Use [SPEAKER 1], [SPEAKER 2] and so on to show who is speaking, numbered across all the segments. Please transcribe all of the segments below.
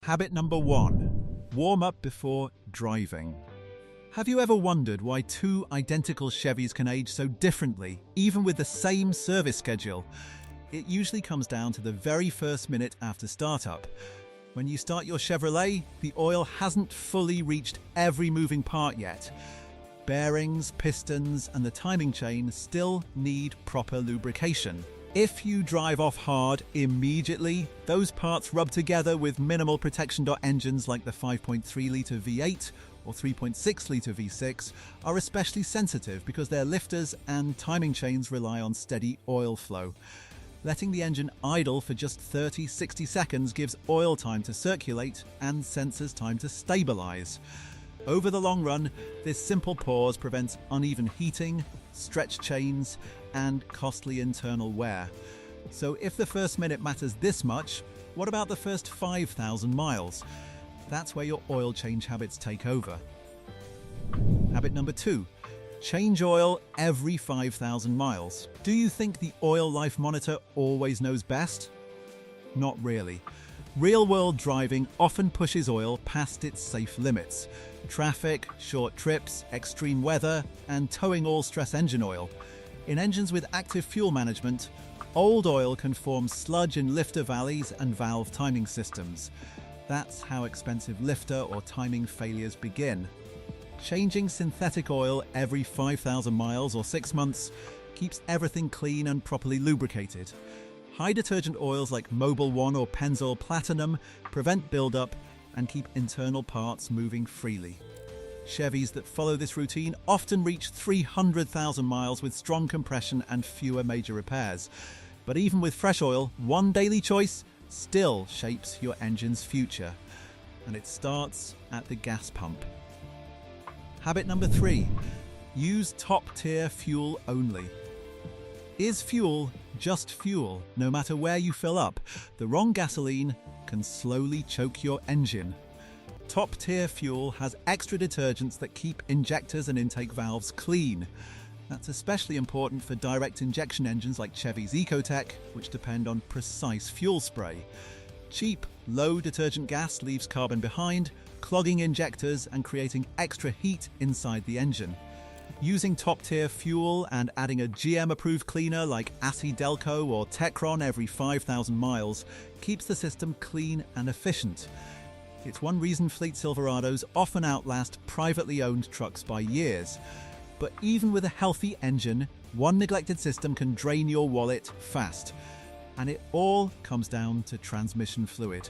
[SPEAKER 1] Habit number 1. Warm up before driving. Have you ever wondered why two identical Chevys can age so differently, even with the same service schedule? It usually comes down to the very first minute after startup. When you start your Chevrolet, the oil hasn't fully reached every moving part yet. Bearings, pistons, and the timing chain still need proper lubrication. If you drive off hard immediately, those parts rub together with minimal protection. Engines like the 5.3-litre V8 or 3.6-litre V6 are especially sensitive because their lifters and timing chains rely on steady oil flow. Letting the engine idle for just 30-60 seconds gives oil time to circulate and sensors time to stabilize. Over the long run, this simple pause prevents uneven heating, stretched chains, and costly internal wear. So if the first minute matters this much, what about the first 5,000 miles? That's where your oil change habits take over. Habit number 2. Change oil every 5,000 miles. Do you think the oil life monitor always knows best? Not really. Real-world driving often pushes oil past its safe limits. Traffic, short trips, extreme weather, and towing all stress engine oil. In engines with active fuel management, old oil can form sludge in lifter valleys and valve timing systems. That's how expensive lifter or timing failures begin. Changing synthetic oil every 5,000 miles or 6 months keeps everything clean and properly lubricated. High detergent oils like Mobil 1 or Pennzoil Platinum prevent buildup and keep internal parts moving freely. Chevys that follow this routine often reach 300,000 miles with strong compression and fewer major repairs. But even with fresh oil, one daily choice still shapes your engine's future. And it starts at the gas pump. Habit number 3. Use top-tier fuel only. Is fuel just fuel, no matter where you fill up? The wrong gasoline can slowly choke your engine. Top-tier fuel has extra detergents that keep injectors and intake valves clean. That's especially important for direct injection engines like Chevy's Ecotec, which depend on precise fuel spray. Cheap, low detergent gas leaves carbon behind, clogging injectors and creating extra heat inside the engine. Using top-tier fuel and adding a GM-approved cleaner like Delco or Techron every 5,000 miles keeps the system clean and efficient. It's one reason fleet Silverados often outlast privately owned trucks by years. But even with a healthy engine, one neglected system can drain your wallet fast. And it all comes down to transmission fluid.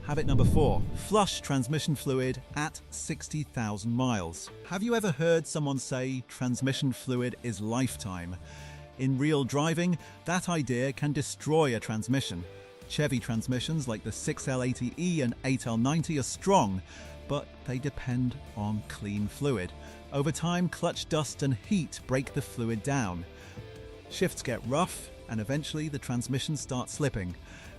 [SPEAKER 1] Habit number 4. Flush transmission fluid at 60,000 miles. Have you ever heard someone say transmission fluid is lifetime? In real driving, that idea can destroy a transmission. Chevy transmissions like the 6L80E and 8L90 are strong, but they depend on clean fluid. Over time, clutch dust and heat break the fluid down. Shifts get rough, and eventually the transmission starts slipping.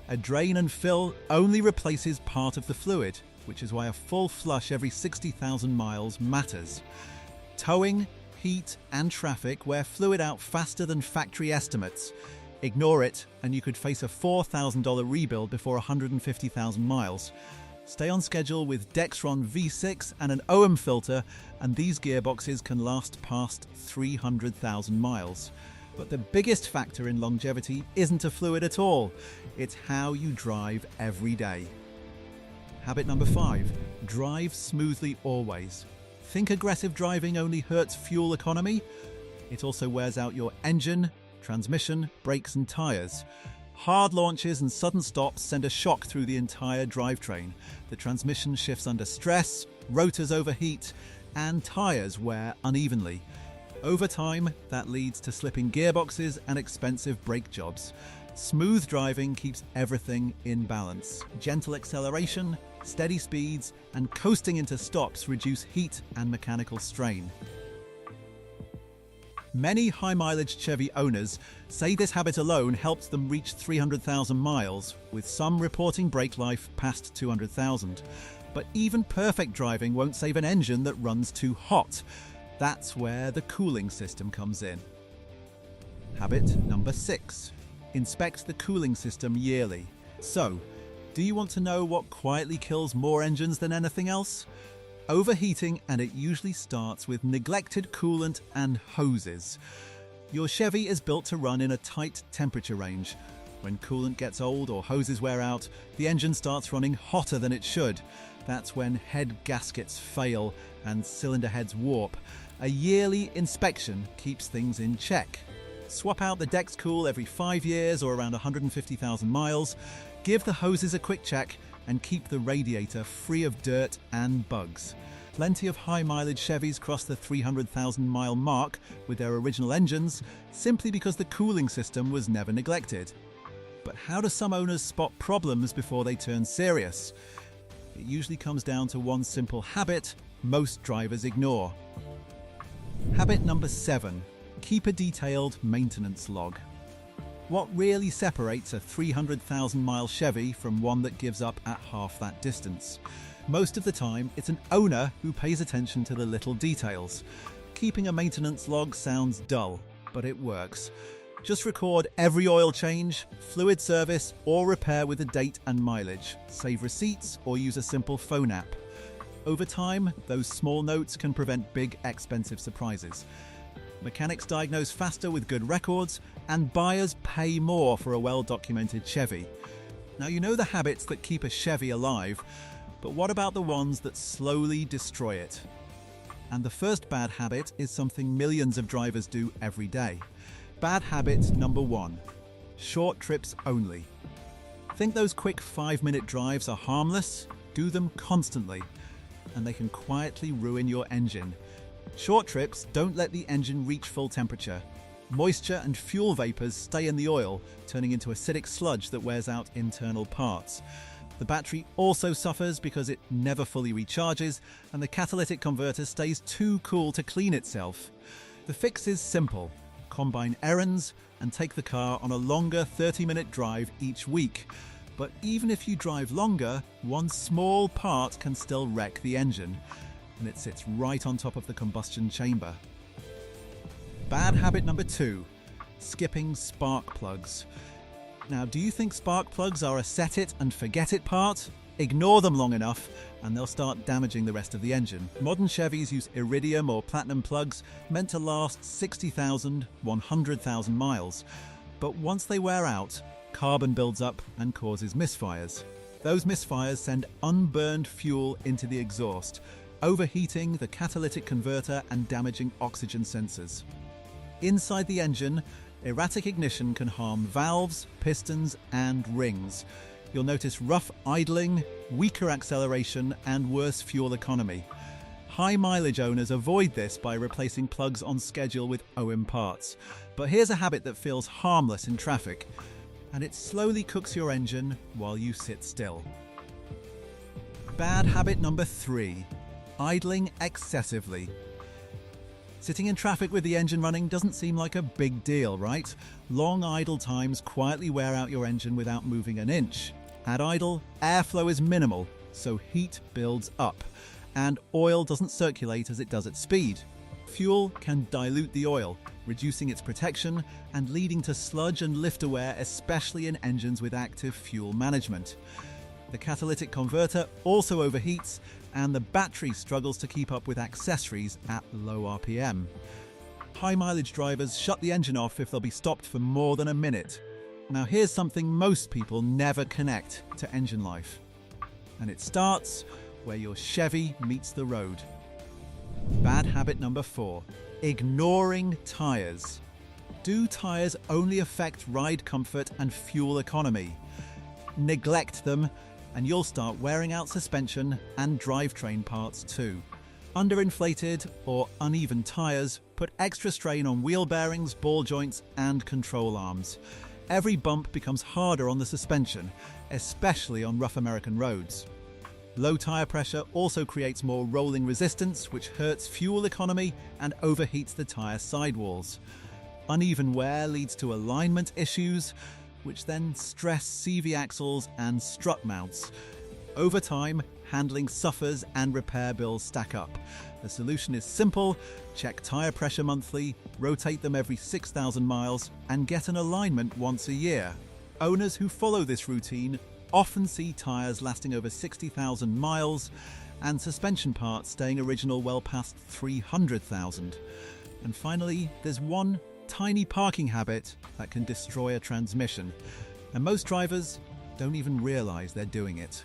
[SPEAKER 1] A drain and fill only replaces part of the fluid, which is why a full flush every 60,000 miles matters. Towing, heat, and traffic wear fluid out faster than factory estimates. Ignore it, and you could face a $4,000 rebuild before 150,000 miles. Stay on schedule with Dexron V6 and an OM filter, and these gearboxes can last past 300,000 miles. But the biggest factor in longevity isn't a fluid at all. It's how you drive every day. Habit number 5. Drive smoothly always. Think aggressive driving only hurts fuel economy? It also wears out your engine, transmission, brakes and tires. Hard launches and sudden stops send a shock through the entire drivetrain. The transmission shifts under stress, rotors overheat, and tires wear unevenly. Over time, that leads to slipping gearboxes and expensive brake jobs. Smooth driving keeps everything in balance. Gentle acceleration, steady speeds, and coasting into stops reduce heat and mechanical strain. Many high-mileage Chevy owners say this habit alone helps them reach 300,000 miles, with some reporting brake life past 200,000. But even perfect driving won't save an engine that runs too hot. That's where the cooling system comes in. Habit number 6. Inspect the cooling system yearly. So, Do you want to know what quietly kills more engines than anything else? Overheating, and it usually starts with neglected coolant and hoses. Your Chevy is built to run in a tight temperature range. When coolant gets old or hoses wear out, the engine starts running hotter than it should. That's when head gaskets fail and cylinder heads warp. A yearly inspection keeps things in check. Swap out the Dex Cool every 5 years or around 150,000 miles. Give the hoses a quick check and keep the radiator free of dirt and bugs. Plenty of high-mileage Chevys cross the 300,000-mile mark with their original engines simply because the cooling system was never neglected. But how do some owners spot problems before they turn serious? It usually comes down to one simple habit most drivers ignore. Habit number 7. Keep a detailed maintenance log. What really separates a 300,000-mile Chevy from one that gives up at half that distance? Most of the time, it's an owner who pays attention to the little details. Keeping a maintenance log sounds dull, but it works. Just record every oil change, fluid service, or repair with a date and mileage. Save receipts or use a simple phone app. Over time, those small notes can prevent big, expensive surprises. Mechanics diagnose faster with good records, and buyers pay more for a well-documented Chevy. Now, you know the habits that keep a Chevy alive, but what about the ones that slowly destroy it? And the first bad habit is something millions of drivers do every day. Bad habit number 1. Short trips only. Think those quick 5-minute drives are harmless? Do them constantly, and they can quietly ruin your engine. Short trips don't let the engine reach full temperature. Moisture and fuel vapors stay in the oil, turning into acidic sludge that wears out internal parts. The battery also suffers because it never fully recharges, and the catalytic converter stays too cool to clean itself. The fix is simple. Combine errands and take the car on a longer 30-minute drive each week. But even if you drive longer, one small part can still wreck the engine, and it sits right on top of the combustion chamber. Bad habit number 2. Skipping spark plugs. Now, do you think spark plugs are a set it and forget it part? Ignore them long enough and they'll start damaging the rest of the engine. Modern Chevys use iridium or platinum plugs meant to last 60,000, 100,000 miles. But once they wear out, carbon builds up and causes misfires. Those misfires send unburned fuel into the exhaust, overheating the catalytic converter and damaging oxygen sensors. Inside the engine, erratic ignition can harm valves, pistons, and rings. You'll notice rough idling, weaker acceleration, and worse fuel economy. High mileage owners avoid this by replacing plugs on schedule with OEM parts. But here's a habit that feels harmless in traffic, and it slowly cooks your engine while you sit still. Bad habit number 3. Idling excessively. Sitting in traffic with the engine running doesn't seem like a big deal, right? Long idle times quietly wear out your engine without moving an inch. At idle, airflow is minimal, so heat builds up, and oil doesn't circulate as it does at speed. Fuel can dilute the oil, reducing its protection and leading to sludge and lift wear, especially in engines with active fuel management. The catalytic converter also overheats, and the battery struggles to keep up with accessories at low RPM. High mileage drivers shut the engine off if they'll be stopped for more than a minute. Now here's something most people never connect to engine life. And it starts where your Chevy meets the road. Bad habit number 4. Ignoring tires. Do tires only affect ride comfort and fuel economy? Neglect them, and you'll start wearing out suspension and drivetrain parts too. Underinflated or uneven tires put extra strain on wheel bearings, ball joints, and control arms. Every bump becomes harder on the suspension, especially on rough American roads. Low tire pressure also creates more rolling resistance, which hurts fuel economy and overheats the tire sidewalls. Uneven wear leads to alignment issues, which then stress CV axles and strut mounts. Over time, handling suffers and repair bills stack up. The solution is simple: check tire pressure monthly, rotate them every 6,000 miles, and get an alignment once a year. Owners who follow this routine often see tyres lasting over 60,000 miles and suspension parts staying original well past 300,000. And finally, there's one tiny parking habit that can destroy a transmission, and most drivers don't even realise they're doing it.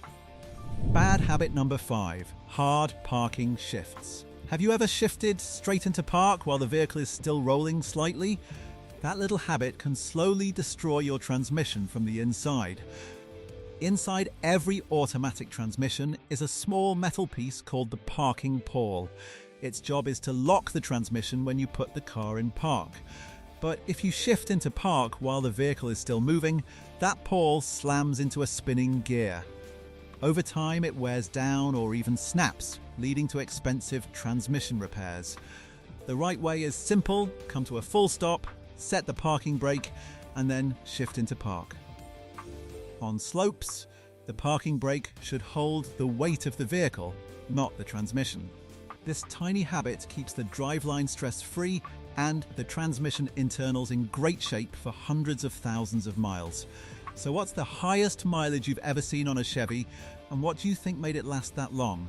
[SPEAKER 1] Bad habit number 5, hard parking shifts. Have you ever shifted straight into park while the vehicle is still rolling slightly? That little habit can slowly destroy your transmission from the inside. Inside every automatic transmission is a small metal piece called the parking pawl. Its job is to lock the transmission when you put the car in park. But if you shift into park while the vehicle is still moving, that pawl slams into a spinning gear. Over time, it wears down or even snaps, leading to expensive transmission repairs. The right way is simple: come to a full stop, set the parking brake, and then shift into park. On slopes, the parking brake should hold the weight of the vehicle, not the transmission. This tiny habit keeps the driveline stress-free and the transmission internals in great shape for hundreds of thousands of miles. So what's the highest mileage you've ever seen on a Chevy, and what do you think made it last that long?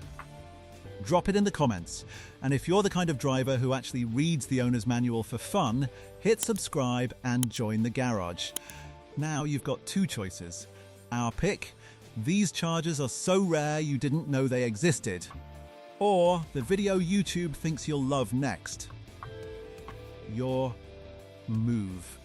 [SPEAKER 1] Drop it in the comments. And if you're the kind of driver who actually reads the owner's manual for fun, hit subscribe and join the garage. Now you've got two choices. Our pick: these chargers are so rare you didn't know they existed. Or the video YouTube thinks you'll love next: your move.